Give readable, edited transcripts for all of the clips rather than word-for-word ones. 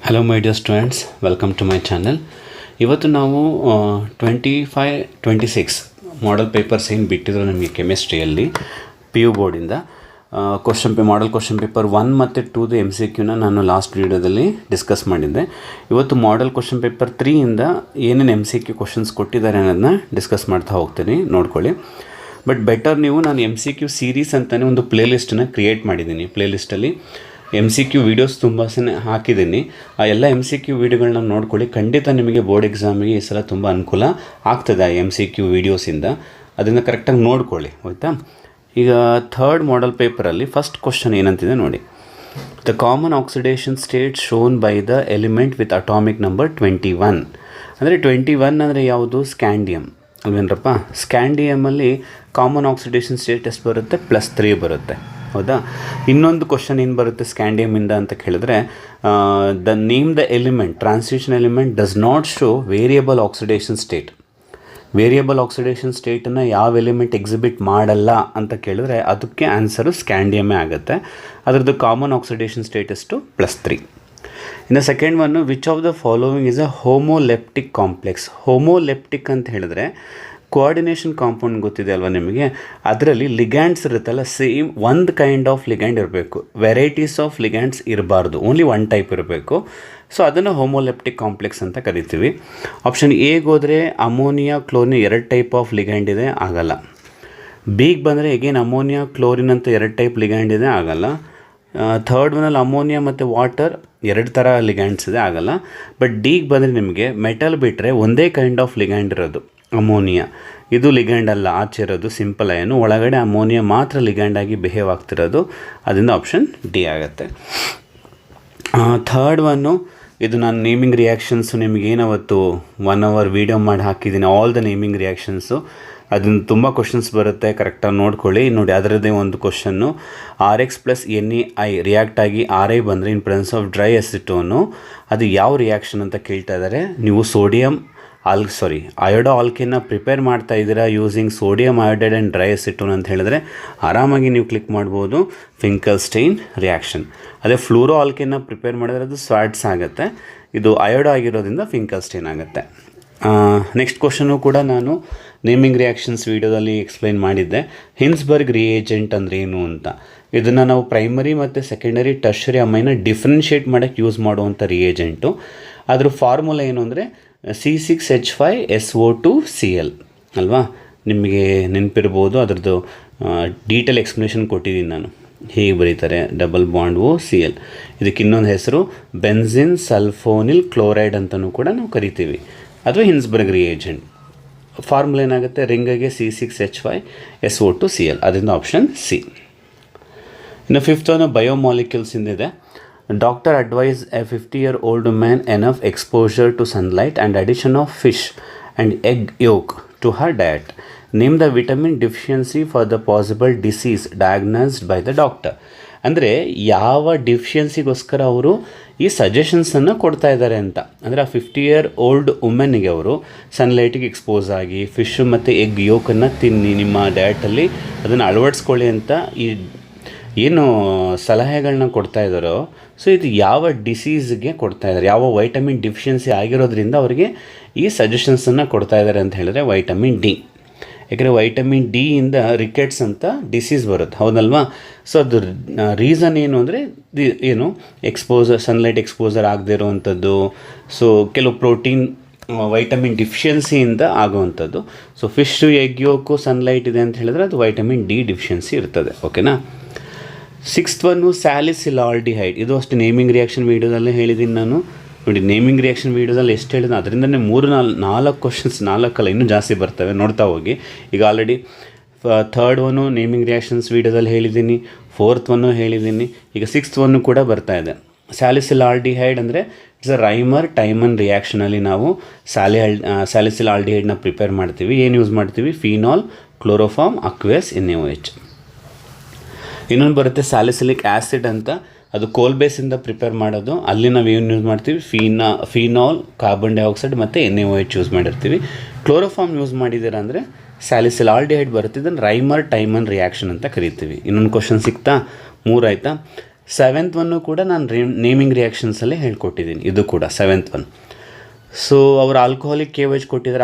Hello my dear students, welcome to my channel. ಇವತ್ತು ನಾವು 25-26 model papers ಏನು ಬಿಟ್ಟಿದ್ರು ನಮಗೆ ಕೆಮಿಸ್ಟ್ರಿಯಲ್ಲಿ ಪಿ ಯು ಬೋರ್ಡಿಂದ ಮಾಡಲ್ ಕ್ವಶನ್ ಪೇಪರ್ 1 ಮತ್ತು 2 MCQನ ನಾನು ಲಾಸ್ಟ್ ವೀಡಿಯೋದಲ್ಲಿ ಡಿಸ್ಕಸ್ ಮಾಡಿದ್ದೆ. ಇವತ್ತು ಮಾಡಲ್ ಕ್ವಶನ್ ಪೇಪರ್ 3ಇಂದ ಏನೇನು MCQ ಕ್ವಶನ್ಸ್ ಕೊಟ್ಟಿದ್ದಾರೆ ಅನ್ನೋದನ್ನ ಡಿಸ್ಕಸ್ ಮಾಡ್ತಾ ಹೋಗ್ತೀನಿ, ನೋಡ್ಕೊಳ್ಳಿ. ಬಟ್ ಬೆಟರ್ ನೀವು ನಾನು MCQ ಸೀರೀಸ್ ಅಂತಲೇ ಒಂದು ಪ್ಲೇಲಿಸ್ಟನ್ನು ಕ್ರಿಯೇಟ್ ಮಾಡಿದ್ದೀನಿ. ಪ್ಲೇಲಿಸ್ಟಲ್ಲಿ MCQ ವೀಡಿಯೋಸ್ ತುಂಬ ಹಾಕಿದ್ದೀನಿ. ಆ ಎಲ್ಲ MCQ ವೀಡಿಯೋಗಳನ್ನ ನೋಡ್ಕೊಳ್ಳಿ. ಖಂಡಿತ ನಿಮಗೆ ಬೋರ್ಡ್ ಎಕ್ಸಾಮಿಗೆ ಈ ಸಲ ತುಂಬ ಅನುಕೂಲ ಆಗ್ತದೆ ಆ MCQ ವೀಡಿಯೋಸಿಂದ. ಅದನ್ನು ಕರೆಕ್ಟಾಗಿ ನೋಡ್ಕೊಳ್ಳಿ, ಆಯಿತಾ. ಈಗ ಥರ್ಡ್ ಮಾಡಲ್ ಪೇಪರಲ್ಲಿ ಫಸ್ಟ್ ಕ್ವಶನ್ ಏನಂತಿದೆ ನೋಡಿ. The common oxidation state shown by the element with atomic number 21. ಅಂದರೆ 21 ಅಂದರೆ ಯಾವುದು? ಸ್ಕ್ಯಾಂಡಿಯಮ್ ಅಲ್ವೇನರಪ್ಪ. ಸ್ಕ್ಯಾಂಡಿಯಮಲ್ಲಿ ಕಾಮನ್ ಆಕ್ಸಿಡೇಷನ್ ಸ್ಟೇಟ್ ಎಷ್ಟು ಬರುತ್ತೆ? +3 ಬರುತ್ತೆ, ಹೌದಾ. ಇನ್ನೊಂದು ಕ್ವಶನ್ ಏನು ಬರುತ್ತೆ ಸ್ಕ್ಯಾಂಡಿಯಮಿಂದ ಅಂತ ಕೇಳಿದ್ರೆ, the name the element transition element does not show variable oxidation state. Variable oxidation ಸ್ಟೇಟನ್ನು ಯಾವ ಎಲಿಮೆಂಟ್ ಎಕ್ಸಿಬಿಟ್ ಮಾಡಲ್ಲ ಅಂತ ಕೇಳಿದ್ರೆ ಅದಕ್ಕೆ ಆನ್ಸರು ಸ್ಕ್ಯಾಂಡಿಯಮೇ ಆಗುತ್ತೆ. ಅದರದ್ದು ಕಾಮನ್ ಆಕ್ಸಿಡೇಷನ್ ಸ್ಟೇಟ್ ಎಷ್ಟು? +3. ಇನ್ನು ಸೆಕೆಂಡ್ ಒನ್ನು, which of the following is a homoleptic complex. Homoleptic ಅಂತ ಹೇಳಿದ್ರೆ ಕೋಆರ್ಡಿನೇಷನ್ ಕಾಂಪೌಂಡ್ ಗೊತ್ತಿದೆ ಅಲ್ವಾ ನಿಮಗೆ. ಅದರಲ್ಲಿ ಲಿಗ್ಯಾಂಡ್ಸ್ ಇರುತ್ತಲ್ಲ, ಸೇಮ್ ಒಂದು ಕೈಂಡ್ ಆಫ್ ಲಿಗ್ಯಾಂಡ್ ಇರಬೇಕು. ವೆರೈಟೀಸ್ ಆಫ್ ಲಿಗ್ಯಾಂಡ್ಸ್ ಇರಬಾರ್ದು, ಓನ್ಲಿ ಒನ್ ಟೈಪ್ ಇರಬೇಕು. ಸೊ ಅದನ್ನು ಹೋಮೋಲೆಪ್ಟಿಕ್ ಕಾಂಪ್ಲೆಕ್ಸ್ ಅಂತ ಕರಿತೀವಿ. ಆಪ್ಷನ್ ಎಗೆ ಹೋದರೆ ammonia chlorine 2 type of ligand ಇದೆ, ಆಗಲ್ಲ. ಬಿಗೆ ಬಂದರೆ ಎಗೇನ್ ಅಮೋನಿಯಾ ಕ್ಲೋರಿನ್ ಅಂತ 2 ಟೈಪ್ ಲಿಗ್ಯಾಂಡ್ ಇದೆ, ಆಗಲ್ಲ. ಥರ್ಡ್ ಒನ್ನಲ್ಲಿ ಅಮೋನಿಯಾ ಮತ್ತು ವಾಟರ್ 2 ಥರ ಲಿಗ್ಯಾಂಡ್ಸ್ ಇದೆ, ಆಗಲ್ಲ. ಬಟ್ ಡಿಗೆ ಬಂದರೆ ನಿಮಗೆ ಮೆಟಲ್ ಬಿಟ್ಟರೆ ಒಂದೇ ಕೈಂಡ್ ಆಫ್ ಲಿಗ್ಯಾಂಡ್ ಇರೋದು ಅಮೋನಿಯಾ. ಇದು ಲಿಗ್ಯಾಂಡ್ ಅಲ್ಲ, ಆಚೆ ಇರೋದು ಸಿಂಪಲ್ ಅಯನು, ಒಳಗಡೆ ಅಮೋನಿಯಾ ಮಾತ್ರ ಲಿಗ್ಯಾಂಡ್ ಆಗಿ ಬಿಹೇವ್ ಆಗ್ತಿರೋದು. ಅದರಿಂದ ಆಪ್ಷನ್ ಡಿ ಆಗುತ್ತೆ. ಥರ್ಡ್ ಒನ್ನು, ಇದು ನಾನು ನೇಮಿಂಗ್ ರಿಯಾಕ್ಷನ್ಸು ನಿಮಗೇನವತ್ತು 1 hour ವೀಡಿಯೋ ಮಾಡಿ ಹಾಕಿದ್ದೀನಿ, ಆಲ್ ದ ನೇಮಿಂಗ್ ರಿಯಾಕ್ಷನ್ಸು. ಅದನ್ನು ತುಂಬ ಕ್ವಶನ್ಸ್ ಬರುತ್ತೆ, ಕರೆಕ್ಟಾಗಿ ನೋಡ್ಕೊಳ್ಳಿ. ನೋಡಿ, ಅದರದ್ದೇ ಒಂದು ಕ್ವಶನ್ನು, RX + NaI ರಿಯಾಕ್ಟ್ ಆಗಿ RI ಬಂದರೆ ಇನ್ ಪ್ರೆಸೆನ್ಸ್ ಆಫ್ ಡ್ರೈ ಅಸಿಟೋನು, ಅದು ಯಾವ ರಿಯಾಕ್ಷನ್ ಅಂತ ಕೇಳ್ತಾ ಇದ್ದಾರೆ. ನೀವು ಅಯೋಡೋ ಆಲ್ಕೇನ್ನ ಪ್ರಿಪೇರ್ ಮಾಡ್ತಾ ಇದ್ದೀರಾ using sodium iodide and dry acetone ಅಂತ ಹೇಳಿದ್ರೆ ಆರಾಮಾಗಿ ನೀವು ಕ್ಲಿಕ್ ಮಾಡ್ಬೋದು ಫಿಂಕಲ್ಸ್ಟೈನ್ ರಿಯಾಕ್ಷನ್. ಅದೇ ಫ್ಲೂರೋ ಆಲ್ಕೇನ್ನ ಪ್ರಿಪೇರ್ ಮಾಡಿದ್ರೆ ಅದು ಸ್ವಾಟ್ಸ್ ಆಗುತ್ತೆ. ಇದು ಅಯೋಡೋ ಆಗಿರೋದ್ರಿಂದ ಫಿಂಕಲ್ಸ್ಟೈನ್ ಆಗುತ್ತೆ. ನೆಕ್ಸ್ಟ್ ಕ್ವಶನು ಕೂಡ ನಾನು ನೇಮಿಂಗ್ ರಿಯಾಕ್ಷನ್ಸ್ ವೀಡಿಯೋದಲ್ಲಿ ಎಕ್ಸ್ಪ್ಲೈನ್ ಮಾಡಿದ್ದೆ. ಹಿನ್ಸ್ಬರ್ಗ್ ರಿಯೇಜೆಂಟ್ ಅಂದರೆ ಏನು ಅಂತ. ಇದನ್ನು ನಾವು ಪ್ರೈಮರಿ ಮತ್ತು ಸೆಕೆಂಡರಿ ಟರ್ಷರಿ ಅಮೈನ ಡಿಫ್ರೆನ್ಷಿಯೇಟ್ ಮಾಡೋಕ್ಕೆ ಯೂಸ್ ಮಾಡುವಂಥ ರಿಯೇಜೆಂಟು. ಅದ್ರ ಫಾರ್ಮುಲಾ ಏನು ಅಂದರೆ C6H5SO2Cl ಅಲ್ವಾ. ನಿಮಗೆ ನೆನಪಿರ್ಬೋದು, ಅದರದ್ದು ಡೀಟೇಲ್ ಎಕ್ಸ್ಪ್ಲನೇಷನ್ ಕೊಟ್ಟಿದ್ದೀನಿ ನಾನು. ಹೀಗೆ ಬರೀತಾರೆ, ∆OCl. ಇದಕ್ಕೆ ಇನ್ನೊಂದು ಹೆಸರು ಬೆನ್ಸಿನ್ ಸಲ್ಫೋನಿಲ್ ಕ್ಲೋರೈಡ್ ಅಂತಲೂ ಕೂಡ ನಾವು ಕರಿತೀವಿ, ಅಥವಾ ಹಿನ್ಸ್ಬರ್ಗ್ ರಿಯೇಜೆಂಟ್. ಫಾರ್ಮುಲಾ ಏನಾಗುತ್ತೆ? ರಿಂಗಿಗೆ C6H5SO2Cl. ಅದರಿಂದ ಆಪ್ಷನ್ ಸಿ. ಇನ್ನು ಫಿಫ್ತ್ ಒನ್ ಬಯೋಮಾಲಿಕ್ಯೂಲ್ಸ್ ಇಂದಿದೆ. Doctor advise a 50-year-old man enough exposure to sunlight and addition of fish and egg yolk to her diet. Name the vitamin deficiency for the possible disease diagnosed by the doctor. ಅಂದರೆ ಯಾವ ಡಿಫಿಷಿಯನ್ಸಿಗೋಸ್ಕರ ಅವರು ಈ ಸಜೆಷನ್ಸನ್ನು ಕೊಡ್ತಾ ಇದ್ದಾರೆ ಅಂತ. ಅಂದರೆ ಆ 50-year-old ವುಮೆನ್ನಿಗೆ ಅವರು ಸನ್ಲೈಟಿಗೆ ಎಕ್ಸ್ಪೋಸ್ ಆಗಿ ಫಿಶ್ ಮತ್ತು ಎಗ್ ಯೋಕನ್ನು ತಿನ್ನಿ, ನಿಮ್ಮ ಡಯಟಲ್ಲಿ ಅದನ್ನು ಅಳವಡಿಸ್ಕೊಳ್ಳಿ ಅಂತ ಈ ಏನು ಸಲಹೆಗಳನ್ನ ಕೊಡ್ತಾ ಇದ್ದಾರೋ, ಸೊ ಇದು ಯಾವ ಡಿಸೀಸ್ಗೆ ಕೊಡ್ತಾ ಇದ್ದಾರೆ, ಯಾವ ವೈಟಮಿನ್ ಡಿಫಿಷಿಯನ್ಸಿ ಆಗಿರೋದ್ರಿಂದ ಅವರಿಗೆ ಈ ಸಜೆಷನ್ಸನ್ನು ಕೊಡ್ತಾ ಇದ್ದಾರೆ ಅಂತ ಹೇಳಿದ್ರೆ ವೈಟಮಿನ್ ಡಿ. ಯಾಕೆಂದರೆ ವೈಟಮಿನ್ ಡಿ ಇಂದ ರಿಕೆಟ್ಸ್ ಅಂತ ಡಿಸೀಸ್ ಬರುತ್ತೆ, ಹೌದಲ್ವಾ. ಸೊ ಅದು ರೀಸನ್ ಏನು ಅಂದರೆ ಏನು ಸನ್ಲೈಟ್ ಎಕ್ಸ್ಪೋಸರ್ ಆಗದೇ ಇರೋವಂಥದ್ದು. ಸೊ ಕೆಲವು ಪ್ರೋಟೀನ್ ವೈಟಮಿನ್ ಡಿಫಿಷಿಯನ್ಸಿಯಿಂದ ಆಗುವಂಥದ್ದು. So fish egg yolk sunlight ಇದೆ ಅಂತ ಹೇಳಿದ್ರೆ ಅದು ವೈಟಮಿನ್ ಡಿ ಡಿಫಿಷಿಯನ್ಸಿ ಇರ್ತದೆ, ಓಕೆನಾ. ಸಿಕ್ಸ್ತ್ ಒನ್ನು ಸ್ಯಾಲಿಸಿಲಾಲ್ಡಿಹೈಡ್. ಇದು ಅಷ್ಟು ನೇಮಿಂಗ್ ರಿಯಾಕ್ಷನ್ ವೀಡಿಯೋದಲ್ಲೇ ಹೇಳಿದ್ದೀನಿ ನಾನು. ನೋಡಿ, ನೇಮಿಂಗ್ ರಿಯಾಕ್ಷನ್ ವೀಡಿಯೋದಲ್ಲಿ ಎಷ್ಟು ಹೇಳಿದೆ ಅದರಿಂದನೇ 3-4 ಕ್ವಶನ್ಸ್, 4 ಅಲ್ಲ ಇನ್ನೂ ಜಾಸ್ತಿ ಬರ್ತವೆ, ನೋಡ್ತಾ ಹೋಗಿ. ಈಗ already third one naming reactions ವೀಡಿಯೋದಲ್ಲಿ ಹೇಳಿದ್ದೀನಿ, ಫೋರ್ತ್ ಒನ್ನು ಹೇಳಿದ್ದೀನಿ, ಈಗ ಸಿಕ್ಸ್ತ್ ಒನ್ನು ಕೂಡ ಬರ್ತಾ ಇದೆ. ಸ್ಯಾಲಿಸಿಲಾಲ್ಡಿಹೈಡ್ ಅಂದರೆ ಇಟ್ಸ್ ಅ ರೈಮರ್ ಟೈಮನ್ ರಿಯಾಕ್ಷನಲ್ಲಿ ನಾವು ಸ್ಯಾಲಿಸಿಲಾಲ್ಡಿಹೈಡ್ನ ಪ್ರಿಪೇರ್ ಮಾಡ್ತೀವಿ. ಏನು ಯೂಸ್ ಮಾಡ್ತೀವಿ? Phenol, chloroform, aqueous, NaOH. ಇನ್ನೊಂದು ಬರುತ್ತೆ ಸ್ಯಾಲಿಸಿಲಿಕ್ ಆ್ಯಸಿಡ್ ಅಂತ, ಅದು ಕೋಲ್ ಬೇಸಿಂದ ಪ್ರಿಪೇರ್ ಮಾಡೋದು. ಅಲ್ಲಿ ನಾವು ಏನು ಯೂಸ್ ಮಾಡ್ತೀವಿ? ಫಿನಾಲ್, ಕಾರ್ಬನ್ ಡೈಆಕ್ಸೈಡ್ ಮತ್ತು NaOH ಯೂಸ್ ಮಾಡಿರ್ತೀವಿ. ಕ್ಲೋರೋಫಾರ್ಮ್ ಯೂಸ್ ಮಾಡಿದ್ದೀರಾ ಅಂದರೆ ಸ್ಯಾಲಿಸಿಲಾಲ್ಡಿಹೈಡ್ ಬರುತ್ತೆ. ಇದನ್ನು ರೈಮರ್ ಟೈಮನ್ ರಿಯಾಕ್ಷನ್ ಅಂತ ಕರಿತೀವಿ. ಇನ್ನೊಂದು ಕ್ವಶನ್ ಸಿಗ್ತಾ? 3 ಆಯಿತಾ. ಸೆವೆಂತ್ ಒನ್ನು ಕೂಡ ನಾನು ನೇಮಿಂಗ್ ರಿಯಾಕ್ಷನ್ಸಲ್ಲೇ ಹೇಳ್ಕೊಟ್ಟಿದ್ದೀನಿ, ಇದು ಕೂಡ ಸೆವೆಂತ್ ಒನ್. ಸೊ ಅವರು ಆಲ್ಕೋಹಾಲಿಕ್ KOH ಕೊಟ್ಟಿದ್ದಾರೆ,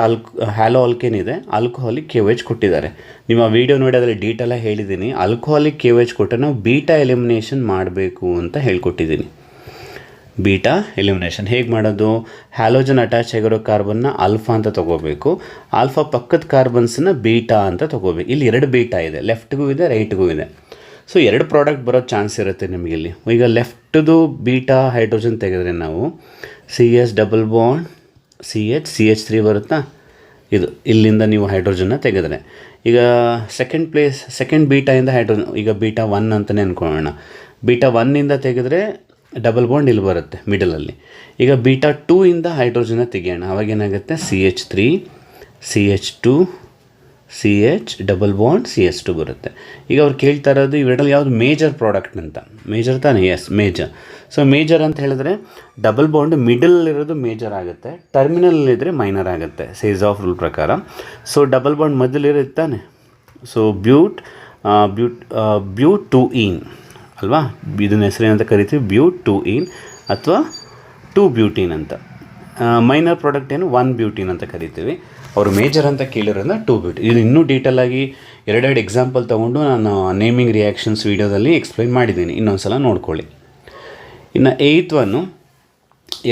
ಹ್ಯಾಲೋ ಆಲ್ಕೇನ್ ಇದೆ, ಆಲ್ಕೋಹಾಲಿಕ್ KOH ಕೊಟ್ಟಿದ್ದಾರೆ. ನಿಮ್ಮ ವೀಡಿಯೋ ನೋಡಿ ಅದರಲ್ಲಿ ಡೀಟೇಲಾಗಿ ಹೇಳಿದ್ದೀನಿ. ಆಲ್ಕೋಹಾಲಿಕ್ KOH ಕೊಟ್ಟರೆ ನಾವು ಬೀಟಾ ಎಲಿಮಿನೇಷನ್ ಮಾಡಬೇಕು ಅಂತ ಹೇಳ್ಕೊಟ್ಟಿದ್ದೀನಿ. ಬೀಟಾ ಎಲಿಮಿನೇಷನ್ ಹೇಗೆ ಮಾಡೋದು? ಹ್ಯಾಲೋಜನ್ ಅಟ್ಯಾಚ್ ಆಗಿರೋ ಕಾರ್ಬನ್ನ ಆಲ್ಫಾ ಅಂತ ತೊಗೋಬೇಕು, ಆಲ್ಫಾ ಪಕ್ಕದ ಕಾರ್ಬನ್ಸನ್ನ ಬೀಟಾ ಅಂತ ತೊಗೋಬೇಕು. ಇಲ್ಲಿ 2 ಬೀಟಾ ಇದೆ, ಲೆಫ್ಟ್ಗೂ ಇದೆ ರೈಟ್ಗೂ ಇದೆ. ಸೊ 2 ಪ್ರಾಡಕ್ಟ್ ಬರೋ ಚಾನ್ಸ್ ಇರುತ್ತೆ ನಿಮಗೆ ಇಲ್ಲಿ. ಈಗ ಲೆಫ್ಟ್ದು ಬೀಟಾ ಹೈಡ್ರೋಜನ್ ತೆಗೆದ್ರೆ ನಾವು CH ಡಬಲ್ ಬಾಂಡ್ CH3 ಬರುತ್ತಾ, ಇದು ಇಲ್ಲಿಂದ ನೀವು ಹೈಡ್ರೋಜನ್ನ ತೆಗೆದ್ರೆ ಈಗ ಸೆಕೆಂಡ್ ಬೀಟಾಯಿಂದ ಹೈಡ್ರೋಜನ್, ಈಗ ಬೀಟಾ 1 ಅಂತಲೇ ಅಂದ್ಕೊಳ್ಳೋಣ. ಬೀಟಾ 1ಇಂದ ತೆಗೆದ್ರೆ ಡಬಲ್ ಬಾಂಡ್ ಇಲ್ಲಿ ಬರುತ್ತೆ ಮಿಡಲಲ್ಲಿ. ಈಗ ಬೀಟಾ 2ಇಂದ ಹೈಡ್ರೋಜನ್ನ ತೆಗೆಯೋಣ, ಅವಾಗೇನಾಗುತ್ತೆ CH3 CH2 CH double bond CH2 ಬರುತ್ತೆ. ಈಗ ಅವ್ರು ಕೇಳ್ತಾ ಇರೋದು ಇವೆರಡಲ್ಲಿ ಯಾವುದು ಮೇಜರ್ ಪ್ರಾಡಕ್ಟ್ ಅಂತ. ಮೇಜರ್ ತಾನೇ? Yes, major. ಸೊ ಮೇಜರ್ ಅಂತ ಹೇಳಿದ್ರೆ ಡಬಲ್ ಬಾಂಡ್ ಮಿಡಲಲ್ಲಿರೋದು ಮೇಜರ್ ಆಗುತ್ತೆ, ಟರ್ಮಿನಲ್ಲಿದ್ದರೆ ಮೈನರ್ ಆಗುತ್ತೆ ಸೇಸ್ ಆಫ್ ರೂಲ್ ಪ್ರಕಾರ. ಸೊ ಡಬಲ್ ಬಾಂಡ್ ಮೊದಲಿರುತ್ತೆ ತಾನೆ. ಸೊ ಬ್ಯೂಟೂಯಿನ್ ಅಲ್ವಾ, ಇದನ್ನ ಹೆಸರೇನಂತ ಕರಿತೀವಿ? ಬ್ಯೂಟೂಯಿನ್ ಅಥವಾ 2 ಬ್ಯೂಟೀನ್ ಅಂತ. ಮೈನರ್ ಪ್ರಾಡಕ್ಟ್ ಏನು 1 ಬ್ಯೂಟೀನ್ ಅಂತ ಕರಿತೀವಿ. ಅವರು ಮೇಜರ್ ಅಂತ ಕೇಳಿರೋದ್ರಿಂದ 2 ಬ್ಯೂಟೀನ್. ಇದು ಇನ್ನೂ ಡೀಟೇಲಾಗಿ 2 ಎಕ್ಸಾಂಪಲ್ ತೊಗೊಂಡು ನಾನು ನೇಮಿಂಗ್ ರಿಯಾಕ್ಷನ್ಸ್ ವೀಡಿಯೋದಲ್ಲಿ ಎಕ್ಸ್ಪ್ಲೈನ್ ಮಾಡಿದ್ದೀನಿ, ಇನ್ನೊಂದು ಸಲ ನೋಡ್ಕೊಳ್ಳಿ. ಇನ್ನು 8th ಒನ್ನು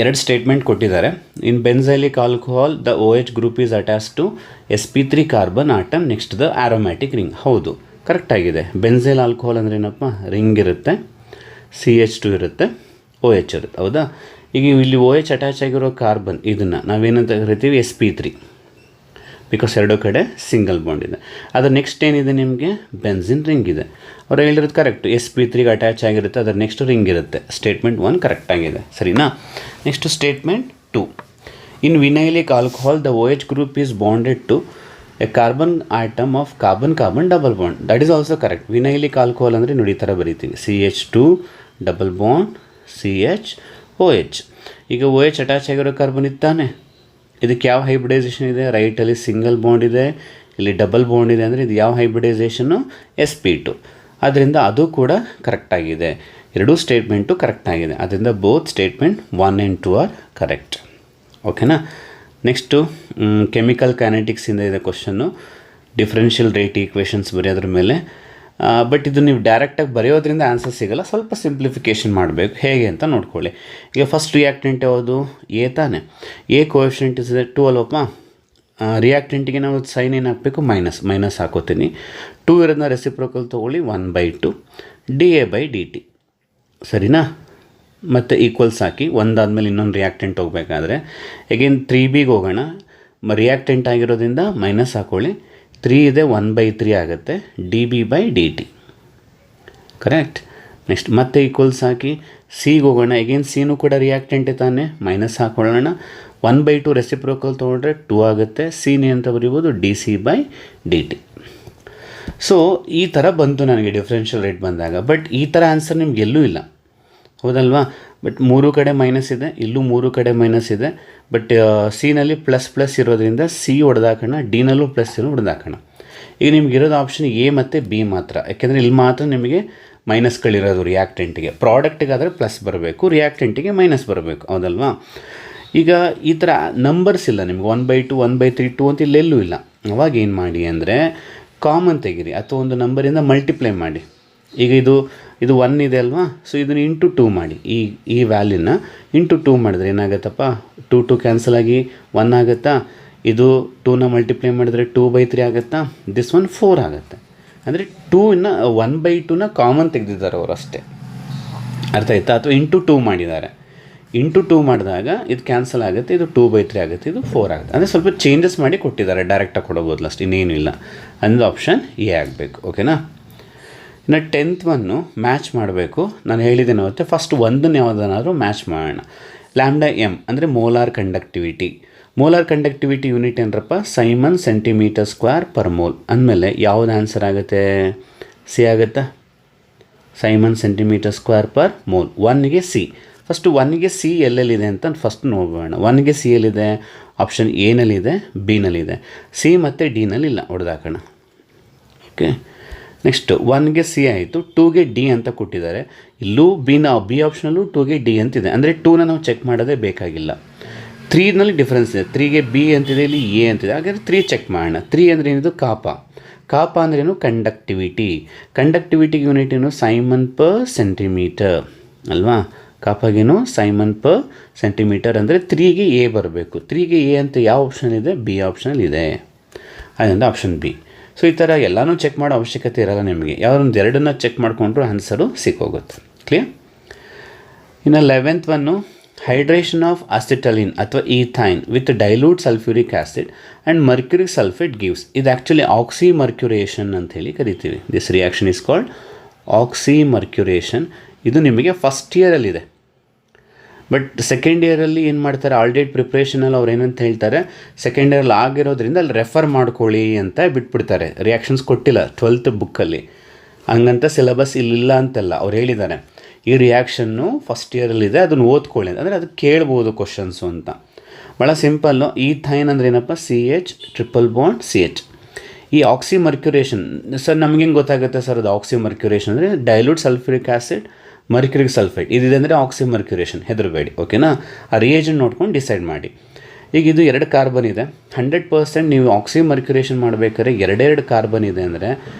2 ಸ್ಟೇಟ್ಮೆಂಟ್ ಕೊಟ್ಟಿದ್ದಾರೆ. In benzylic alcohol the OH group is attach to sp3 carbon atom next the aromatic ring. ಹೌದು, ಕರೆಕ್ಟಾಗಿದೆ. ಬೆನ್ಸೈಲ್ ಆಲ್ಕೋಹಾಲ್ ಅಂದರೆ ಏನಪ್ಪ? ರಿಂಗ್ ಇರುತ್ತೆ, CH2 ಇರುತ್ತೆ, OH ಇರುತ್ತೆ, ಹೌದಾ? ಈಗ ಇಲ್ಲಿ OH ಅಟ್ಯಾಚ್ ಆಗಿರೋ ಕಾರ್ಬನ್ ಇದನ್ನು ನಾವೇನಂತ ಕರಿತೀವಿ? sp3, ಬಿಕಾಸ್ 2 ಕಡೆ ಸಿಂಗಲ್ ಬಾಂಡ್ ಇದೆ. ಅದರ ನೆಕ್ಸ್ಟ್ ಏನಿದೆ ನಿಮಗೆ? ಬೆನ್ಸಿನ್ ರಿಂಗ್ ಇದೆ. ಅವ್ರು ಹೇಳಿರೋದು ಕರೆಕ್ಟು, sp3ಗೆ ಅಟ್ಯಾಚ್ ಆಗಿರುತ್ತೆ, ಅದರ ನೆಕ್ಸ್ಟ್ ರಿಂಗ್ ಇರುತ್ತೆ. ಸ್ಟೇಟ್ಮೆಂಟ್ 1 ಕರೆಕ್ಟಾಗಿದೆ, ಸರಿನಾ? Next statement 2, in vinylic alcohol the OH group is bonded to a carbon atom of carbon double bond. That is also correct. Vinylic alcohol ಅಂದರೆ ನೋಡಿ ಈ ಥರ ಬರೀತೀವಿ, CH2 ಡಬಲ್ ಬಾಂಡ್ CH ಈಗ OH attach ಆಗಿರೋ carbon ಇತ್ತಾನೆ. ಇದಕ್ಕೆ ಯಾವ ಹೈಬ್ರಿಡೈಸೇಷನ್ ಇದೆ? ರೈಟಲ್ಲಿ ಸಿಂಗಲ್ ಬಾಂಡ್ ಇದೆ, ಇಲ್ಲಿ ಡಬಲ್ ಬಾಂಡ್ ಇದೆ. ಅಂದರೆ ಇದು ಯಾವ ಹೈಬ್ರಿಡೈಸೇಷನ್ನು? sp2. ಆದ್ದರಿಂದ ಅದು ಕೂಡ ಕರೆಕ್ಟಾಗಿದೆ. 2 ಸ್ಟೇಟ್ಮೆಂಟು ಕರೆಕ್ಟಾಗಿದೆ. ಅದರಿಂದ both statement 1 and 2 are correct. ಓಕೆನಾ? ನೆಕ್ಸ್ಟು ಕೆಮಿಕಲ್ ಕೈನೆಟಿಕ್ಸಿಂದ ಇದೆ ಕ್ವಶನ್ನು. ಡಿಫ್ರೆನ್ಷಿಯಲ್ ರೇಟ್ ಈಕ್ವೇಷನ್ಸ್ ಬರೆಯೋದ್ರ ಮೇಲೆ. ಬಟ್ ಇದು ನೀವು ಡೈರೆಕ್ಟಾಗಿ ಬರೆಯೋದ್ರಿಂದ ಆನ್ಸರ್ ಸಿಗೋಲ್ಲ, ಸ್ವಲ್ಪ ಸಿಂಪ್ಲಿಫಿಕೇಷನ್ ಮಾಡಬೇಕು. ಹೇಗೆ ಅಂತ ನೋಡ್ಕೊಳ್ಳಿ. ಈಗ ಫಸ್ಟ್ ರಿಯಾಕ್ಟೆಂಟ್ ಯಾವುದು? ಎ ತಾನೆ. A coefficient is 2 ಅಲ್ವಪ್ಪ. ರಿಯಾಕ್ಟೆಂಟಿಗೆ ನಾವು ಸೈನ್ ಏನು ಹಾಕಬೇಕು? ಮೈನಸ್ ಹಾಕೋತೀನಿ. 2 ಇರೋದನ್ನ ರೆಸಿಪ್ರೋಕಲ್ ತೊಗೊಳ್ಳಿ, 1/2 dA/dt, ಸರಿನಾ? ಮತ್ತು ಈಕ್ವಲ್ಸ್ ಹಾಕಿ ಒಂದಾದಮೇಲೆ ಇನ್ನೊಂದು ರಿಯಾಕ್ಟೆಂಟ್ ಹೋಗಬೇಕಾದ್ರೆ ಎಗೇನ್ 3Bಗೆ ಹೋಗೋಣ. ರಿಯಾಕ್ಟೆಂಟ್ ಆಗಿರೋದ್ರಿಂದ ಮೈನಸ್ ಹಾಕ್ಕೊಳ್ಳಿ, 3 ಇದೆ 1/3 ಆಗುತ್ತೆ dB/dt, ಕರೆಕ್ಟ್. ನೆಕ್ಸ್ಟ್ ಮತ್ತೆ ಈಕ್ವಲ್ಸ್ ಹಾಕಿ ಸಿಗೆ ಹೋಗೋಣ. ಎಗೇನ್ ಸಿನೂ ಕೂಡ ರಿಯಾಕ್ಟೆಂಟೇ ತಾನೆ, ಮೈನಸ್ ಹಾಕೊಳ್ಳೋಣ. 1/2 ರೆಸಿಪ್ರೋಕಲ್ ತೊಗೊಂಡ್ರೆ 2 ಆಗುತ್ತೆ. ಸಿನಿ ಅಂತ ಬರೀಬೋದು dC/dt. ಸೊ ಈ ಥರ ಬಂತು ನನಗೆ ಡಿಫ್ರೆನ್ಷಿಯಲ್ ರೇಟ್ ಬಂದಾಗ. ಬಟ್ ಈ ಥರ ಆನ್ಸರ್ ನಿಮ್ಗೆ ಎಲ್ಲೂ ಇಲ್ಲ, ಹೌದಲ್ವಾ? ಬಟ್ 3 ಕಡೆ ಮೈನಸ್ ಇದೆ, ಇಲ್ಲೂ 3 ಕಡೆ ಮೈನಸ್ ಇದೆ. ಬಟ್ ಸಿನಲ್ಲಿ ಪ್ಲಸ್ ಇರೋದ್ರಿಂದ ಸಿ ಹೊಡೆದಾಕೋಣ, ಡಿನಲ್ಲೂ ಪ್ಲಸ್ ಹೊಡೆದಾಕೋಣ. ಈಗ ನಿಮಗಿರೋದು ಆಪ್ಷನ್ ಎ ಮತ್ತು ಬಿ ಮಾತ್ರ, ಯಾಕೆಂದರೆ ಇಲ್ಲಿ ಮಾತ್ರ ನಿಮಗೆ ಮೈನಸ್ಗಳಿರೋದು ರಿಯಾಕ್ಟೆಂಟಿಗೆ. ಪ್ರಾಡಕ್ಟಿಗಾದರೆ ಪ್ಲಸ್ ಬರಬೇಕು, ರಿಯಾಕ್ಟೆಂಟಿಗೆ ಮೈನಸ್ ಬರಬೇಕು, ಹೌದಲ್ವಾ? ಈಗ ಈ ಥರ ನಂಬರ್ಸ್ ಇಲ್ಲ ನಿಮ್ಗೆ, 1/2 1/3 2 ಅಂತ ಇಲ್ಲೆಲ್ಲೂ ಇಲ್ಲ. ಅವಾಗ ಏನು ಮಾಡಿ ಅಂದರೆ ಕಾಮನ್ ತೆಗೀರಿ ಅಥವಾ ಒಂದು ನಂಬರಿಂದ ಮಲ್ಟಿಪ್ಲೈ ಮಾಡಿ. ಈಗ ಇದು 1 ಇದೆ ಅಲ್ವಾ? ಸೊ ಇದನ್ನು ಇಂಟು 2 ಮಾಡಿ. ಈ ವ್ಯಾಲ್ಯೂನ ಇಂಟು 2 ಮಾಡಿದ್ರೆ ಏನಾಗುತ್ತಪ್ಪ? 2 ಕ್ಯಾನ್ಸಲ್ ಆಗಿ 1 ಆಗುತ್ತಾ? ಇದು 2ನ ಮಲ್ಟಿಪ್ಲೈ ಮಾಡಿದ್ರೆ 2/3 ಆಗುತ್ತಾ? ದಿಸ್ 4 ಆಗುತ್ತೆ. ಅಂದರೆ 1/2ನ ಕಾಮನ್ ತೆಗೆದಿದ್ದಾರೆ ಅವರು ಅಷ್ಟೇ, ಅರ್ಥ ಆಯ್ತಾ? ಅಥವಾ ಇಂಟು 2 ಮಾಡಿದ್ದಾರೆ. ಇಂಟು 2 ಮಾಡಿದಾಗ ಇದು ಕ್ಯಾನ್ಸಲ್ ಆಗುತ್ತೆ, ಇದು 2/3 ಆಗುತ್ತೆ, ಇದು 4 ಆಗುತ್ತೆ. ಅಂದರೆ ಸ್ವಲ್ಪ ಚೇಂಜಸ್ ಮಾಡಿ ಕೊಟ್ಟಿದ್ದಾರೆ, ಡೈರೆಕ್ಟಾಗಿ ಕೊಡೋಬೋದಲ್ಲ, ಅಷ್ಟು ಇನ್ನೇನು ಇಲ್ಲ. ಅಂದರೆ ಆಪ್ಷನ್ ಎ ಆಗಬೇಕು, ಓಕೆನಾ? ಇನ್ನು 10th ಒನ್ನು ಮ್ಯಾಚ್ ಮಾಡಬೇಕು. ನಾನು ಹೇಳಿದ್ದೇನೆ ಅವತ್ತೆ, ಫಸ್ಟ್ ಒಂದನ್ನು ಯಾವುದನ್ನಾದರೂ ಮ್ಯಾಚ್ ಮಾಡೋಣ. λm ಅಂದರೆ molar conductivity. Molar conductivity unit ಏನರಪ್ಪ? Siemens cm²/mol. ಅಂದಮೇಲೆ ಯಾವುದು ಆನ್ಸರ್ ಆಗುತ್ತೆ? ಸಿ ಆಗುತ್ತಾ? Siemens cm²/mol. 1ಗೆ ಸಿ. ಫಸ್ಟು 1ಗೆ ಸಿ ಎಲ್ಲೆಲ್ಲಿದೆ ಅಂತ ಫಸ್ಟ್ ನೋಡೋಣ. 1ಗೆ ಸಿ ಎಲ್ಲಿದೆ? ಆಪ್ಷನ್ ಎನಲ್ಲಿದೆ, ಬಿನಲ್ಲಿದೆ. ಸಿ ಮತ್ತು ಡಿನಲ್ಲಿಲ್ಲ, ಹೊಡೆದಾಕೋಣ. ಓಕೆ. ನೆಕ್ಸ್ಟ್ 1ಗೆ ಸಿ ಆಯಿತು, 2ಗೆ ಡಿ ಅಂತ ಕೊಟ್ಟಿದ್ದಾರೆ. ಇಲ್ಲೂ ಬಿ ಆಪ್ಷನಲ್ಲೂ 2ಗೆ ಡಿ ಅಂತಿದೆ, ಅಂದರೆ 2ನ ನಾವು ಚೆಕ್ ಮಾಡೋದೇ ಬೇಕಾಗಿಲ್ಲ. 3ನಲ್ಲಿ ಡಿಫ್ರೆನ್ಸ್ ಇದೆ, 3ಗೆ ಬಿ ಅಂತಿದೆ, ಇಲ್ಲಿ ಎ ಅಂತಿದೆ. ಹಾಗಾದರೆ 3 ಚೆಕ್ ಮಾಡೋಣ. 3 ಅಂದರೆ ಏನಿದು ಕಾಪ ಅಂದ್ರೇನು ಕಂಡಕ್ಟಿವಿಟಿಗೆ ಯೂನಿಟ್ ಏನು ಸೈಮನ್ ಪರ್ ಸೆಂಟಿಮೀಟರ್ ಅಲ್ವಾ. ಕಾಪಾಗೇನು ಸೈಮನ್ ಪರ್ ಸೆಂಟಿಮೀಟರ್ ಅಂದರೆ 3ಗೆ ಎ ಬರಬೇಕು. 3ಗೆ ಎ ಅಂತ ಯಾವ ಆಪ್ಷನ್ ಇದೆ, ಬಿ ಆಪ್ಷನಲ್ಲಿ ಇದೆ, ಅದರಿಂದ ಆಪ್ಷನ್ ಬಿ. ಸೊ ಈ ಥರ ಎಲ್ಲನೂ ಚೆಕ್ ಮಾಡೋ ಅವಶ್ಯಕತೆ ಇರೋಲ್ಲ ನಿಮಗೆ, ಯಾವುದೊಂದು ಎರಡನ್ನ ಚೆಕ್ ಮಾಡಿಕೊಂಡ್ರು ಆನ್ಸರು ಸಿಕ್ಕೋಗುತ್ತೆ. ಕ್ಲಿಯರ್. ಇನ್ನು 11th one hydration of acetylene ಅಥವಾ ethyne with dilute sulphuric acid and mercuric sulphate gives. ಇದು ಆ್ಯಕ್ಚುಲಿ ಆಕ್ಸಿಮರ್ಕ್ಯುರೇಷನ್ ಅಂತ ಹೇಳಿ ಕರಿತೀವಿ. This reaction is called oxymercuration. ಇದು ನಿಮಗೆ ಫಸ್ಟ್ ಇಯರಲ್ಲಿದೆ. ಬಟ್ ಸೆಕೆಂಡ್ ಇಯರಲ್ಲಿ ಏನು ಮಾಡ್ತಾರೆ, ಆಲ್ರೆಡಿ ಪ್ರಿಪ್ರೇಷನಲ್ಲಿ ಅವ್ರು ಏನಂತ ಹೇಳ್ತಾರೆ, ಸೆಕೆಂಡ್ ಇಯರಲ್ಲಿ ಆಗಿರೋದ್ರಿಂದ ಅಲ್ಲಿ ರೆಫರ್ ಮಾಡ್ಕೊಳ್ಳಿ ಅಂತ ಬಿಟ್ಬಿಡ್ತಾರೆ. ರಿಯಾಕ್ಷನ್ಸ್ ಕೊಟ್ಟಿಲ್ಲ 12th ಬುಕ್ಕಲ್ಲಿ, ಹಂಗಂತ ಸಿಲೆಬಸ್ ಇಲ್ಲಿಲ್ಲ ಅಂತಲ್ಲ, ಅವ್ರು ಹೇಳಿದ್ದಾರೆ ಈ ರಿಯಾಕ್ಷನ್ನು ಫಸ್ಟ್ ಇಯರಲ್ಲಿದೆ, ಅದನ್ನು ಓದ್ಕೊಳ್ಳಿ ಅಂದರೆ ಅದು ಕೇಳ್ಬೋದು ಕ್ವಶನ್ಸು ಅಂತ. ಭಾಳ ಸಿಂಪಲ್ಲು. ಈಥೈನ್ ಅಂದರೆ ಏನಪ್ಪ, CH ಟ್ರಿಪಲ್ ಬಾಂಡ್ CH. ಈ ಆಕ್ಸಿಮರ್ಕ್ಯುರೇಷನ್ ಸರ್ ನಮ್ಗೆ ಹೆಂಗೆ ಗೊತ್ತಾಗುತ್ತೆ ಸರ್ ಅದು ಆಕ್ಸಿಮರ್ಕ್ಯುರೇಷನ್ ಅಂದರೆ dilute sulphuric acid mercuric sulphate ಇದಿದೆ ಅಂದರೆ ಆಕ್ಸಿಮರ್ಕ್ಯುರೇಷನ್, ಹೆದರಬೇಡಿ. ಓಕೆನಾ. ಆ ರಿಯೇಜೆಂಟ್ ನೋಡ್ಕೊಂಡು ಡಿಸೈಡ್ ಮಾಡಿ. ಈಗ ಇದು 2 ಕಾರ್ಬನ್ ಇದೆ, 100% ನೀವು ಆಕ್ಸಿಮರ್ಕ್ಯುರೇಷನ್ ಮಾಡಬೇಕಾದ್ರೆ 2 ಕಾರ್ಬನ್ ಇದೆ ಅಂದರೆ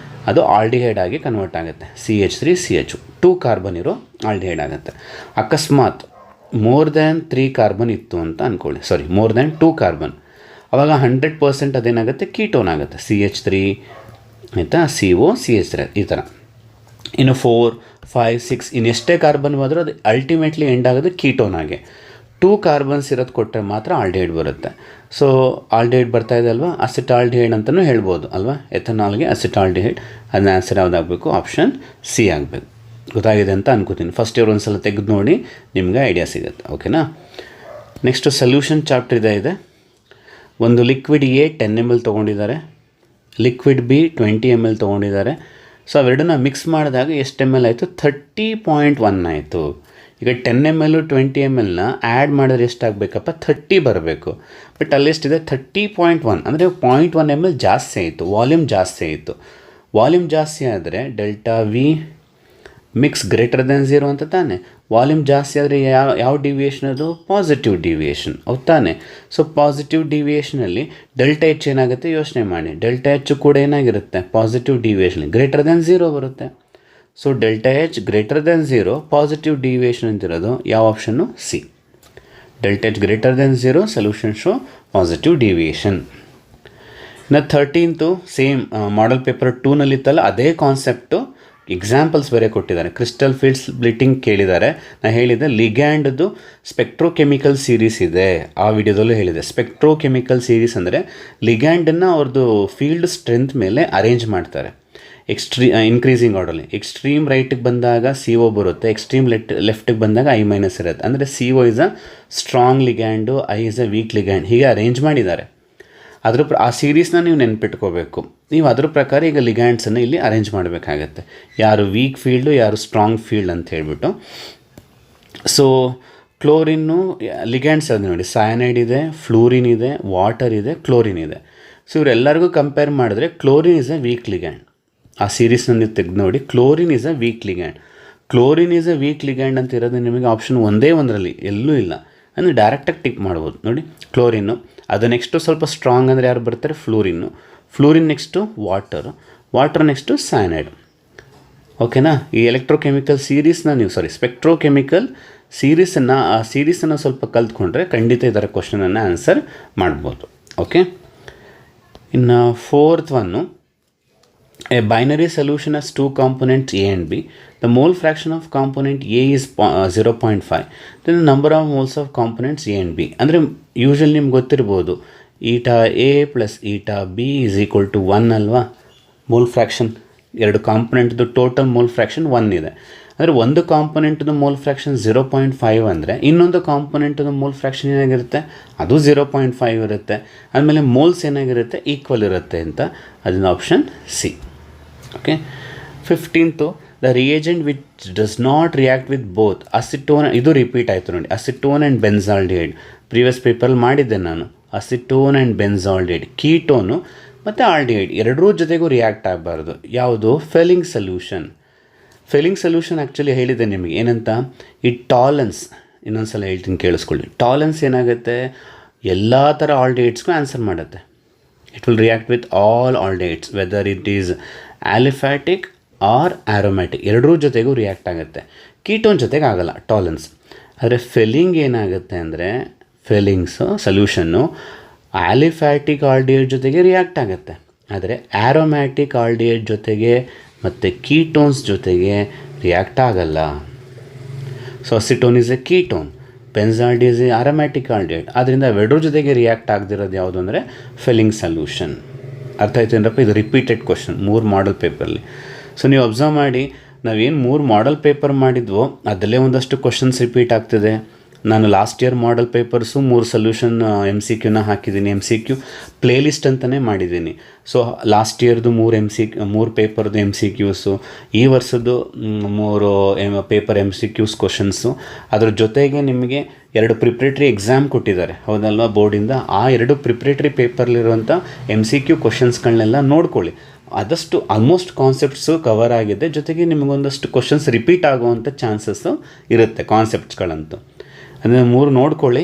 ಅದು ಆಲ್ಡಿಹೈಡ್ ಆಗಿ ಕನ್ವರ್ಟ್ ಆಗುತ್ತೆ. CH3 CH 2 ಕಾರ್ಬನ್ ಇರೋ ಆಲ್ಡಿಹೈಡ್ ಆಗುತ್ತೆ. ಅಕಸ್ಮಾತ್ ಮೋರ್ ದ್ಯಾನ್ 3 ಕಾರ್ಬನ್ ಇತ್ತು ಅಂತ ಅಂದ್ಕೊಳ್ಳಿ, ಮೋರ್ ದ್ಯಾನ್ 2 ಕಾರ್ಬನ್, ಆವಾಗ 100% ಅದೇನಾಗುತ್ತೆ, ಕೀಟೋನ್ ಆಗುತ್ತೆ. CH3 ಆಯಿತಾ, CO CH3 ಈ ಥರ. ಇನ್ನು 4, 5, 6 ಇನ್ನೆಷ್ಟೇ ಕಾರ್ಬನ್ ಬಂದರೂ ಅದು ಅಲ್ಟಿಮೇಟ್ಲಿ ಎಂಡ್ ಆಗೋದು ಕೀಟೋನ್ ಆಗಿ. 2 ಕಾರ್ಬನ್ಸ್ ಇರೋದು ಕೊಟ್ಟರೆ ಮಾತ್ರ ಆಲ್ಡಿಹೈಡ್ ಬರುತ್ತೆ. ಸೊ ಆಲ್ಡಿಹೈಡ್ ಬರ್ತಾ ಇದೆ ಅಲ್ವಾ, ಅಸಿಟಾಲ್ಡಿಹೈಡ್ ಅಂತಲೂ ಹೇಳ್ಬೋದು ಅಲ್ವಾ. ಎಥನಾಲ್ಗೆ ಅಸಿಟಾಲ್ಡಿಹೈಡ್, ಅದನ್ನ ಆನ್ಸರ್ ಯಾವುದಾಗಬೇಕು, ಆಪ್ಷನ್ ಸಿ ಆಗಬೇಕು. ಗೊತ್ತಾಗಿದೆ ಅಂತ ಅನ್ಕೋತೀನಿ. ಫಸ್ಟ್ ಇಯರ್ ಒಂದು ಸಲ ತೆಗೆದು ನೋಡಿ, ನಿಮ್ಗೆ ಐಡಿಯಾ ಸಿಗುತ್ತೆ. ಓಕೆನಾ. ನೆಕ್ಸ್ಟು ಸೊಲ್ಯೂಷನ್ ಚಾಪ್ಟರ್ ಇದೆ. ಒಂದು ಲಿಕ್ವಿಡ್ ಎ 10 ml ತೊಗೊಂಡಿದ್ದಾರೆ, ಲಿಕ್ವಿಡ್ ಬಿ 20 ml ತೊಗೊಂಡಿದ್ದಾರೆ. ಸೊ ಅವೆರಡನ್ನ ಮಿಕ್ಸ್ ಮಾಡಿದಾಗ ಎಷ್ಟು ml ಆಯಿತು, 30.1 ಆಯಿತು. ಈಗ 10 ml 20 mlನ ಆ್ಯಡ್ ಮಾಡಿದ್ರೆ ಎಷ್ಟಾಗಬೇಕಪ್ಪ, 30 ಬರಬೇಕು. ಬಟ್ ಅಲ್ಲೆಷ್ಟಿದೆ, 30.1 ಅಂದರೆ 0.1 ml ಜಾಸ್ತಿ ಆಯಿತು, ವಾಲ್ಯೂಮ್ ಜಾಸ್ತಿ ಆಯಿತು. ವಾಲ್ಯೂಮ್ ಜಾಸ್ತಿ ಆದರೆ delta V mix greater than 0 ಅಂತ ತಾನೆ. ವಾಲ್ಯೂಮ್ ಜಾಸ್ತಿ ಆದರೆ ಯಾವ ಡಿವಿಯೇಷನ್ ಅದು, ಪಾಸಿಟಿವ್ ಡಿವಿಯೇಷನ್, ಹೌದು ತಾನೆ. ಸೊ ಪಾಸಿಟಿವ್ ಡಿವಿಯೇಷನಲ್ಲಿ ಡೆಲ್ಟಾ ಎಚ್ ಏನಾಗುತ್ತೆ ಯೋಚನೆ ಮಾಡಿ. ಡೆಲ್ಟಾ ಎಚ್ ಕೂಡ ಏನಾಗಿರುತ್ತೆ, ಪಾಸಿಟಿವ್ ಡಿವಿಯೇಷನ್ ಗ್ರೇಟರ್ ದೆನ್ 0 ಬರುತ್ತೆ. So delta H greater than 0 positive deviation ಅಂತಿರೋದು ಯಾವ option, C. Delta H greater than 0 solution show positive deviation. ಇನ್ನು 13th ಸೇಮ್ ಮಾಡೆಲ್ ಪೇಪರ್ 2ನಲ್ಲಿತ್ತಲ್ಲ ಅದೇ ಕಾನ್ಸೆಪ್ಟು, ಎಕ್ಸಾಂಪಲ್ಸ್ ಬೇರೆ ಕೊಟ್ಟಿದ್ದಾರೆ. ಕ್ರಿಸ್ಟಲ್ ಫೀಲ್ಡ್ ಸ್ಪ್ಲಿಟ್ಟಿಂಗ್ ಕೇಳಿದ್ದಾರೆ. ನಾನು ಹೇಳಿದೆ ಲಿಗ್ಯಾಂಡ್ದು ಸ್ಪೆಕ್ಟ್ರೋಕೆಮಿಕಲ್ ಸೀರೀಸ್ ಇದೆ, ಆ ವಿಡಿಯೋದಲ್ಲೂ ಹೇಳಿದೆ. ಸ್ಪೆಕ್ಟ್ರೋಕೆಮಿಕಲ್ ಸೀರೀಸ್ ಅಂದರೆ ಲಿಗ್ಯಾಂಡನ್ನು ಅವ್ರದ್ದು ಫೀಲ್ಡ್ ಸ್ಟ್ರೆಂತ್ ಮೇಲೆ ಅರೇಂಜ್ ಮಾಡ್ತಾರೆ. Increasing orderly. ಎಕ್ಸ್ಟ್ರೀಮ್ ರೈಟಿಗೆ ಬಂದಾಗ CO ಬರುತ್ತೆ, ಎಕ್ಸ್ಟ್ರೀಮ್ ಲೆಫ್ಟಿಗೆ ಬಂದಾಗ I- ಇರುತ್ತೆ. ಅಂದರೆ CO is a strong ligand, I is a weak ligand, ಹೀಗೆ ಅರೇಂಜ್ ಮಾಡಿದ್ದಾರೆ. ಆ ಸೀರೀಸ್ನ ನೀವು ನೆನ್ಪಿಟ್ಕೋಬೇಕು. ನೀವು ಅದ್ರ ಪ್ರಕಾರ ಈಗ ಲಿಗ್ಯಾಂಡ್ಸನ್ನು ಇಲ್ಲಿ ಅರೇಂಜ್ ಮಾಡಬೇಕಾಗತ್ತೆ, ಯಾರು ವೀಕ್ ಫೀಲ್ಡು ಯಾರು ಸ್ಟ್ರಾಂಗ್ ಫೀಲ್ಡ್ ಅಂತ ಹೇಳ್ಬಿಟ್ಟು. ಸೊ ಕ್ಲೋರಿನ್ನು ಲಿಗ್ಯಾಂಡ್ಸ್ ಅದು ನೋಡಿ, ಸಯನೈಡ್ ಇದೆ, ಫ್ಲೂರಿನ್ ಇದೆ, ವಾಟರ್ ಇದೆ, ಕ್ಲೋರಿನ್ ಇದೆ. ಸೊ ಇವರೆಲ್ಲರಿಗೂ ಕಂಪೇರ್ ಮಾಡಿದ್ರೆ chlorine is a weak ligand. ಆ ಸೀರೀಸ್ನ ನೀವು ತೆಗೆದು ನೋಡಿ, chlorine is a weak ligand. Chlorine is a weak ligand ಅಂತ ಇರೋದು ನಿಮಗೆ ಆಪ್ಷನ್ ಒಂದರಲ್ಲಿ ಎಲ್ಲೂ ಇಲ್ಲ, ಅಂದರೆ ಡೈರೆಕ್ಟಾಗಿ ಟಿಕ್ ಮಾಡ್ಬೋದು ನೋಡಿ. ಕ್ಲೋರಿನ್ನು ಅದು ನೆಕ್ಸ್ಟು ಸ್ವಲ್ಪ ಸ್ಟ್ರಾಂಗ್ ಅಂದರೆ ಯಾರು ಬರ್ತಾರೆ, fluorine next water next cyanide. ಓಕೆನಾ. ಈ ಎಲೆಕ್ಟ್ರೋಕೆಮಿಕಲ್ ಸೀರೀಸ್ನ ನೀವು ಸ್ಪೆಕ್ಟ್ರೋಕೆಮಿಕಲ್ ಸೀರೀಸನ್ನು ಸ್ವಲ್ಪ ಕಲ್ತ್ಕೊಂಡ್ರೆ ಖಂಡಿತ ಇದರ ಕ್ವಶನನ್ನು ಆನ್ಸರ್ ಮಾಡ್ಬೋದು. ಓಕೆ. ಇನ್ನು 4th one, a binary solution has 2 components A and B. The mole fraction of component A is 0.5. Then the number of moles of components A and B. ಅಂದರೆ usually ನಿಮ್ಗೆ ಗೊತ್ತಿರ್ಬೋದು, eta A plus eta B is equal to 1 ಅಲ್ವಾ. Mole fraction 2 ಕಾಂಪೊನೆಂಟ್ದು total mole fraction 1 ಇದೆ. ಅಂದರೆ ಒಂದು ಕಾಂಪೊನೆಂಟ್ದು mole fraction 0.5 ಅಂದರೆ ಇನ್ನೊಂದು ಕಾಂಪೊನೆಂಟ್ದು ಮೋಲ್ ಫ್ರ್ಯಾಕ್ಷನ್ ಏನಾಗಿರುತ್ತೆ, ಅದು 0.5 ಇರುತ್ತೆ. ಆದಮೇಲೆ ಮೋಲ್ಸ್ ಏನಾಗಿರುತ್ತೆ, ಈಕ್ವಲ್ ಇರುತ್ತೆ ಅಂತ. ಅದನ್ನ option C. Okay. 15th the reagent which does not react with both acetone, ಇದು ರಿಪೀಟ್ ಆಯಿತು ನೋಡಿ, ಅಸಿಟೋನ್ ಆ್ಯಂಡ್ ಬೆನ್ಸಾಲ್ಡಿಹೈಡ್. ಪ್ರೀವಿಯಸ್ ಪೇಪರಲ್ಲಿ ಮಾಡಿದ್ದೆ ನಾನು, ಅಸಿಟೋನ್ ಆ್ಯಂಡ್ ಬೆನ್ಸಾಲ್ಡಿಹೈಡ್. ಕೀಟೋನು ಮತ್ತು ಆಲ್ಡಿಹೈಡ್ ಎರಡರೂ ಜೊತೆಗೂ ರಿಯಾಕ್ಟ್ ಆಗಬಾರ್ದು. ಯಾವುದು? ಫೆಲಿಂಗ್ ಸೊಲ್ಯೂಷನ್. ಫೆಲಿಂಗ್ ಸೊಲ್ಯೂಷನ್ ಆ್ಯಕ್ಚುಲಿ ಹೇಳಿದೆ ನಿಮಗೆ ಏನಂತ, ಈ ಟಾಲೆನ್ಸ್ ಇನ್ನೊಂದು ಸಲ ಹೇಳ್ತೀನಿ ಕೇಳಿಸ್ಕೊಳ್ಳಿ. ಟಾಲೆನ್ಸ್ ಏನಾಗುತ್ತೆ, ಎಲ್ಲ ಥರ ಆಲ್ಡಿಹೈಡ್ಸ್ಗೂ ಆನ್ಸರ್ ಮಾಡುತ್ತೆ. It will react with all aldehydes whether it is aliphatic or aromatic, ಎರಡರೂ ಜೊತೆಗೂ ರಿಯಾಕ್ಟ್ ಆಗುತ್ತೆ. ಕೀಟೋನ್ ಜೊತೆಗೆ ಆಗಲ್ಲ ಟಾಲೆನ್ಸ್. ಆದರೆ ಫೆಲಿಂಗ್ ಏನಾಗುತ್ತೆ ಅಂದರೆ, ಫೆಲಿಂಗ್ಸು ಸೊಲ್ಯೂಷನ್ನು ಆಲಿಫ್ಯಾಟಿಕ್ ಆಲ್ಡಿಹೈಡ್ ಜೊತೆಗೆ ರಿಯಾಕ್ಟ್ ಆಗುತ್ತೆ. ಆದರೆ ಆ್ಯರೋಮ್ಯಾಟಿಕ್ ಆಲ್ಡಿಹೈಡ್ ಜೊತೆಗೆ ಮತ್ತು ಕೀಟೋನ್ಸ್ ಜೊತೆಗೆ ರಿಯಾಕ್ಟ್ ಆಗಲ್ಲ. So acetone is a ketone, benzaldehyde is a aromatic aldehyde. ಆದ್ದರಿಂದ ಅವೆರಡರ ಜೊತೆಗೆ ರಿಯಾಕ್ಟ್ ಆಗದಿರೋದು ಯಾವುದು ಅಂದರೆ ಫೆಲಿಂಗ್ ಸೊಲ್ಯೂಷನ್. ಅರ್ಥ ಆಯ್ತು ಏನಪ್ಪ? ಇದು ರಿಪೀಟೆಡ್ ಕ್ವಶನ್ 3 ಮಾಡಲ್ ಪೇಪರ್ಲಿ. ಸೊ ನೀವು ಅಬ್ಸರ್ವ್ ಮಾಡಿ, ನಾವೇನು 3 ಮಾಡಲ್ ಪೇಪರ್ ಮಾಡಿದ್ವೋ ಅದರಲ್ಲೇ ಒಂದಷ್ಟು ಕ್ವಶನ್ಸ್ ರಿಪೀಟ್ ಆಗ್ತಿದೆ. ನಾನು ಲಾಸ್ಟ್ ಇಯರ್ ಮಾಡಲ್ ಪೇಪರ್ಸು 3 ಸೊಲ್ಯೂಷನ್ MCQ ಹಾಕಿದ್ದೀನಿ. MCQ ಪ್ಲೇಲಿಸ್ಟ್ ಅಂತಲೇ ಮಾಡಿದ್ದೀನಿ. ಸೊ ಲಾಸ್ಟ್ ಇಯರ್ದು 3 ಪೇಪರ್ದು MCQಸು, ಈ ವರ್ಷದ್ದು 3 ಪೇಪರ್ MCQs ಕ್ವಶನ್ಸು, ಅದ್ರ ಜೊತೆಗೆ ನಿಮಗೆ 2 ಪ್ರಿಪ್ರೇಟ್ರಿ ಎಕ್ಸಾಮ್ ಕೊಟ್ಟಿದ್ದಾರೆ ಹೌದಲ್ವಾ ಬೋರ್ಡಿಂದ. ಆ 2 ಪ್ರಿಪ್ರೇಟ್ರಿ ಪೇಪರ್ಲಿರುವಂಥ MCQ ಕ್ವಶನ್ಸ್ಗಳನ್ನೆಲ್ಲ ನೋಡ್ಕೊಳ್ಳಿ. ಆದಷ್ಟು ಆಲ್ಮೋಸ್ಟ್ ಕಾನ್ಸೆಪ್ಟ್ಸು ಕವರ್ ಆಗಿದೆ, ಜೊತೆಗೆ ನಿಮಗೊಂದಷ್ಟು ಕ್ವಶನ್ಸ್ ರಿಪೀಟ್ ಆಗುವಂಥ ಚಾನ್ಸಸ್ಸು ಇರುತ್ತೆ ಕಾನ್ಸೆಪ್ಟ್ಸ್ಗಳಂತೂ. ಅದನ್ನು 3 ನೋಡ್ಕೊಳ್ಳಿ.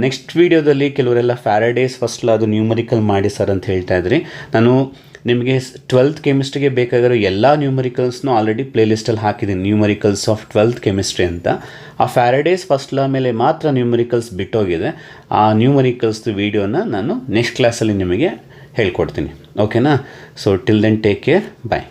ನೆಕ್ಸ್ಟ್ ವೀಡಿಯೋದಲ್ಲಿ ಕೆಲವರೆಲ್ಲ ಫ್ಯಾರಡೇಸ್ ಫಸ್ಟ್ ಲಾ ಅದು ನ್ಯೂಮರಿಕಲ್ ಮಾಡಿ ಸರ್ ಅಂತ ಹೇಳ್ತಾ ಇದ್ರಿ. ನಾನು ನಿಮಗೆ 12th ಕೆಮಿಸ್ಟ್ರಿಗೆ ಬೇಕಾಗಿರೋ ಎಲ್ಲ ನ್ಯೂಮರಿಕಲ್ಸ್ನೂ ಆಲ್ರೆಡಿ ಪ್ಲೇಲಿಸ್ಟಲ್ಲಿ ಹಾಕಿದ್ದೀನಿ, ನ್ಯೂಮರಿಕಲ್ಸ್ ಆಫ್ 12th ಕೆಮಿಸ್ಟ್ರಿ ಅಂತ. ಆ ಫ್ಯಾರಡೇಸ್ ಫಸ್ಟ್ ಲಾ ಮೇಲೆ ಮಾತ್ರ ನ್ಯೂಮರಿಕಲ್ಸ್ ಬಿಟ್ಟೋಗಿದೆ. ಆ ನ್ಯೂಮರಿಕಲ್ಸ್ದು ವೀಡಿಯೋನ ನಾನು ನೆಕ್ಸ್ಟ್ ಕ್ಲಾಸಲ್ಲಿ ನಿಮಗೆ ಹೇಳ್ಕೊಡ್ತೀನಿ. ಓಕೆನಾ? So till then take care, ಬಾಯ್.